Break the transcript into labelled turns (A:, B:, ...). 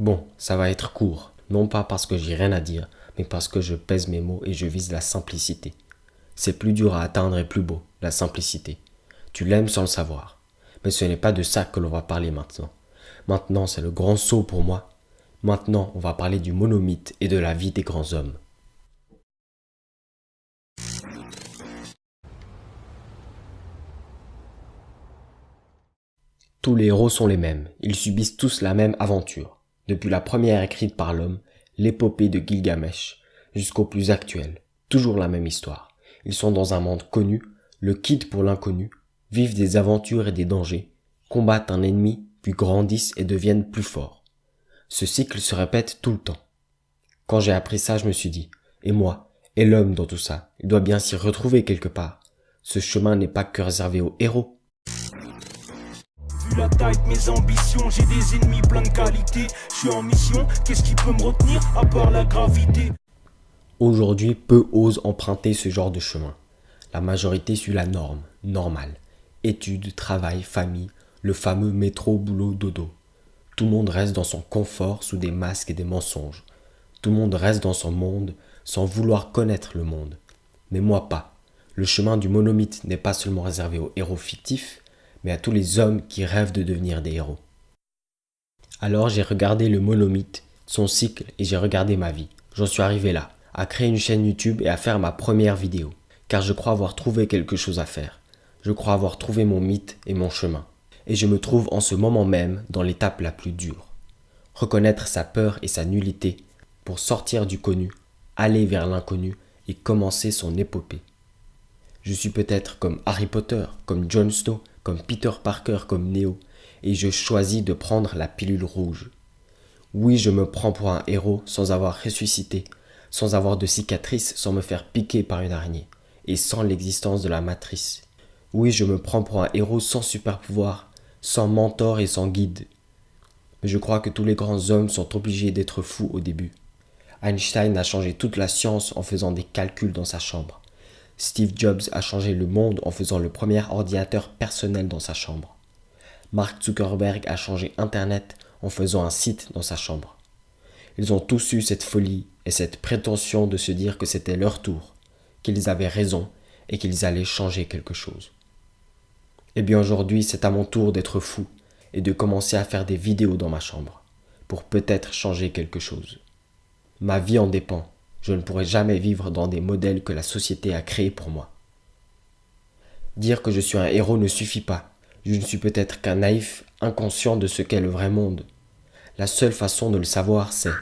A: Bon, ça va être court, non pas parce que j'ai rien à dire, mais parce que je pèse mes mots et je vise la simplicité. C'est plus dur à atteindre et plus beau, la simplicité. Tu l'aimes sans le savoir. Mais ce n'est pas de ça que l'on va parler maintenant. Maintenant, c'est le grand saut pour moi. Maintenant, on va parler du monomythe et de la vie des grands hommes. Tous les héros sont les mêmes, ils subissent tous la même aventure. Depuis la première écrite par l'homme, l'épopée de Gilgamesh, jusqu'au plus actuel, toujours la même histoire. Ils sont dans un monde connu, le quittent pour l'inconnu, vivent des aventures et des dangers, combattent un ennemi, puis grandissent et deviennent plus forts. Ce cycle se répète tout le temps. Quand j'ai appris ça, je me suis dit, et moi, et l'homme dans tout ça, il doit bien s'y retrouver quelque part. Ce chemin n'est pas que réservé aux héros.
B: Vu la taille de mes ambitions, j'ai des ennemis plein de qualités. Je suis en mission, qu'est-ce qui peut me retenir à part la gravité?
A: Aujourd'hui, peu osent emprunter ce genre de chemin. La majorité suit la norme, normale. Études, travail, famille, le fameux métro, boulot, dodo. Tout le monde reste dans son confort sous des masques et des mensonges. Tout le monde reste dans son monde sans vouloir connaître le monde. Mais moi pas. Le chemin du monomythe n'est pas seulement réservé aux héros fictifs, mais à tous les hommes qui rêvent de devenir des héros. Alors j'ai regardé le monomythe, son cycle, et j'ai regardé ma vie. J'en suis arrivé là, à créer une chaîne YouTube et à faire ma première vidéo, car je crois avoir trouvé quelque chose à faire. Je crois avoir trouvé mon mythe et mon chemin. Et je me trouve en ce moment même dans l'étape la plus dure. Reconnaître sa peur et sa nullité pour sortir du connu, aller vers l'inconnu et commencer son épopée. Je suis peut-être comme Harry Potter, comme Jon Snow, comme Peter Parker, comme Neo, et je choisis de prendre la pilule rouge. Oui, je me prends pour un héros sans avoir ressuscité, sans avoir de cicatrices, sans me faire piquer par une araignée, et sans l'existence de la matrice. Oui, je me prends pour un héros sans super pouvoir, sans mentor et sans guide. Mais je crois que tous les grands hommes sont obligés d'être fous au début. Einstein a changé toute la science en faisant des calculs dans sa chambre. Steve Jobs a changé le monde en faisant le premier ordinateur personnel dans sa chambre. Mark Zuckerberg a changé Internet en faisant un site dans sa chambre. Ils ont tous eu cette folie et cette prétention de se dire que c'était leur tour, qu'ils avaient raison et qu'ils allaient changer quelque chose. Eh bien aujourd'hui, c'est à mon tour d'être fou et de commencer à faire des vidéos dans ma chambre, pour peut-être changer quelque chose. Ma vie en dépend. Je ne pourrai jamais vivre dans des modèles que la société a créés pour moi. Dire que je suis un héros ne suffit pas. Je ne suis peut-être qu'un naïf, inconscient de ce qu'est le vrai monde. La seule façon de le savoir, c'est